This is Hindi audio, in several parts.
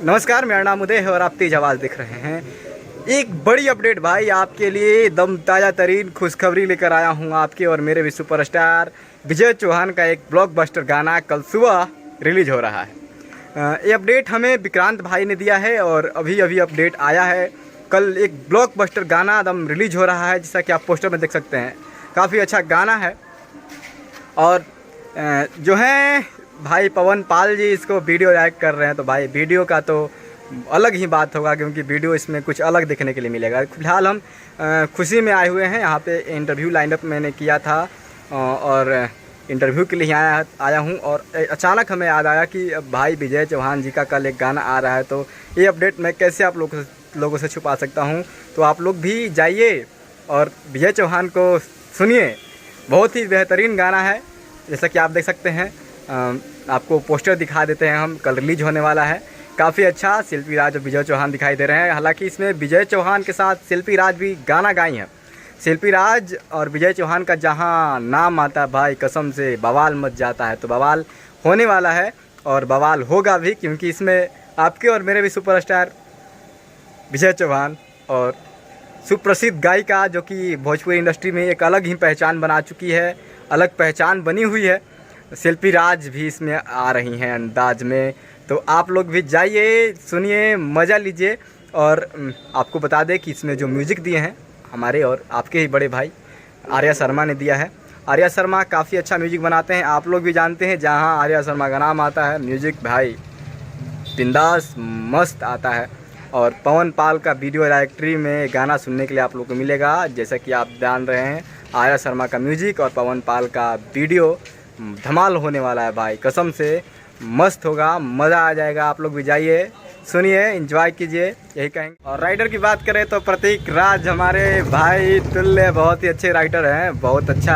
नमस्कार, मेरा नाम उदय है और आप तेज आवाज़ देख रहे हैं। एक बड़ी अपडेट भाई आपके लिए, एकदम ताज़ा तरीन खुशखबरी लेकर आया हूँ आपके और मेरे भी सुपरस्टार विजय चौहान का एक ब्लॉकबस्टर गाना कल सुबह रिलीज हो रहा है। ये अपडेट हमें विक्रांत भाई ने दिया है और अभी अभी अपडेट आया है। कल एक ब्लॉकबस्टर गाना एकदम रिलीज हो रहा है, जैसा कि आप पोस्टर में देख सकते हैं। काफ़ी अच्छा गाना है और जो है भाई पवन पाल जी इसको वीडियो डायरेक्ट कर रहे हैं, तो भाई वीडियो का तो अलग ही बात होगा, क्योंकि वीडियो इसमें कुछ अलग देखने के लिए मिलेगा। फिलहाल हम खुशी में आए हुए हैं। यहाँ पे इंटरव्यू लाइनअप मैंने किया था और इंटरव्यू के लिए आया हूँ और अचानक हमें याद आया कि भाई विजय चौहान जी का कल एक गाना आ रहा है, तो ये अपडेट मैं कैसे आप लोगों से छुपा सकता हूँ। तो आप लोग भी जाइए और विजय चौहान को सुनिए, बहुत ही बेहतरीन गाना है। जैसा कि आप देख सकते हैं, आपको पोस्टर दिखा देते हैं हम, कल रिलीज होने वाला है। काफ़ी अच्छा शिल्पी राज और विजय चौहान दिखाई दे रहे हैं। हालांकि इसमें विजय चौहान के साथ शिल्पी राज भी गाना गाई हैं। शिल्पी राज और विजय चौहान का जहां नाम आता है भाई कसम से बवाल मच जाता है। तो बवाल होने वाला है और बवाल होगा भी, क्योंकि इसमें आपके और मेरे भी सुपरस्टार विजय चौहान और सुप्रसिद्ध गायिका जो कि भोजपुरी इंडस्ट्री में एक अलग ही पहचान बना चुकी है, अलग पहचान बनी हुई है, शिल्पी राज भी इसमें आ रही हैं अंदाज में। तो आप लोग भी जाइए, सुनिए, मज़ा लीजिए। और आपको बता दें कि इसमें जो म्यूज़िक दिए हैं हमारे और आपके ही बड़े भाई आर्या शर्मा ने दिया है। आर्या शर्मा काफ़ी अच्छा म्यूज़िक बनाते हैं, आप लोग भी जानते हैं। जहां आर्या शर्मा का नाम आता है म्यूज़िक भाई बिंदास मस्त आता है। और पवन पाल का वीडियो डायरेक्टरी में गाना सुनने के लिए आप लोग को मिलेगा। जैसा कि आप जान रहे हैं, आर्या शर्मा का म्यूजिक और पवन पाल का वीडियो धमाल होने वाला है भाई, कसम से मस्त होगा, मज़ा आ जाएगा। आप लोग भी जाइए, सुनिए, एंजॉय कीजिए, यही कहेंगे। और राइटर की बात करें तो प्रतीक राज हमारे भाई तुल्य बहुत ही अच्छे राइटर हैं, बहुत अच्छा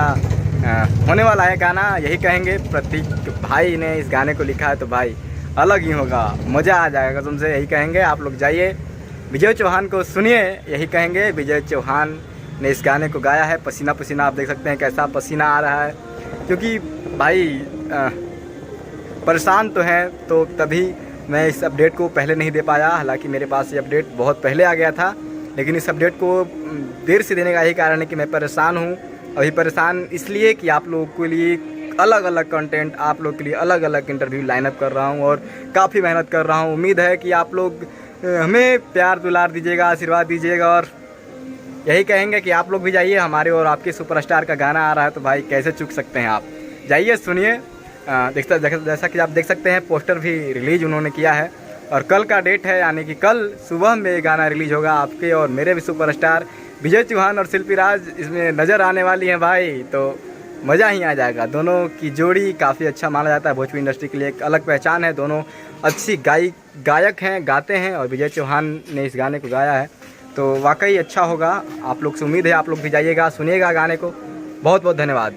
होने वाला है गाना, यही कहेंगे। प्रतीक भाई ने इस गाने को लिखा है तो भाई अलग ही होगा, मज़ा आ जाएगा कसम से, यही कहेंगे। आप लोग जाइए, विजय चौहान को सुनिए, यही कहेंगे। विजय चौहान ने इस गाने को गाया है। पसीना पसीना आप देख सकते हैं कैसा पसीना आ रहा है, क्योंकि भाई परेशान तो हैं, तो तभी मैं इस अपडेट को पहले नहीं दे पाया। हालांकि मेरे पास ये अपडेट बहुत पहले आ गया था, लेकिन इस अपडेट को देर से देने का यही कारण है कि मैं परेशान हूँ। अभी परेशान इसलिए कि आप लोगों के लिए अलग अलग कंटेंट, आप लोग के लिए अलग अलग इंटरव्यू लाइनअप कर रहा हूँ और काफ़ी मेहनत कर रहा हूँ। उम्मीद है कि आप लोग हमें प्यार दुलार दीजिएगा, आशीर्वाद दीजिएगा। और यही कहेंगे कि आप लोग भी जाइए, हमारे और आपके सुपरस्टार का गाना आ रहा है, तो भाई कैसे चूक सकते हैं आप। जाइए, सुनिए। जैसा कि आप देख सकते हैं, पोस्टर भी रिलीज उन्होंने किया है और कल का डेट है, यानी कि कल सुबह में ये गाना रिलीज होगा। आपके और मेरे भी सुपरस्टार विजय चौहान और शिल्पी राज इसमें नज़र आने वाली हैं भाई, तो मज़ा ही आ जाएगा। दोनों की जोड़ी काफ़ी अच्छा माना जाता है, भोजपुरी इंडस्ट्री के लिए एक अलग पहचान है। दोनों अच्छी गायक हैं, गाते हैं, और विजय चौहान ने इस गाने को गाया है, तो वाकई अच्छा होगा। आप लोग से उम्मीद है आप लोग भी जाइएगा, सुनिएगा गाने को। बहुत बहुत धन्यवाद।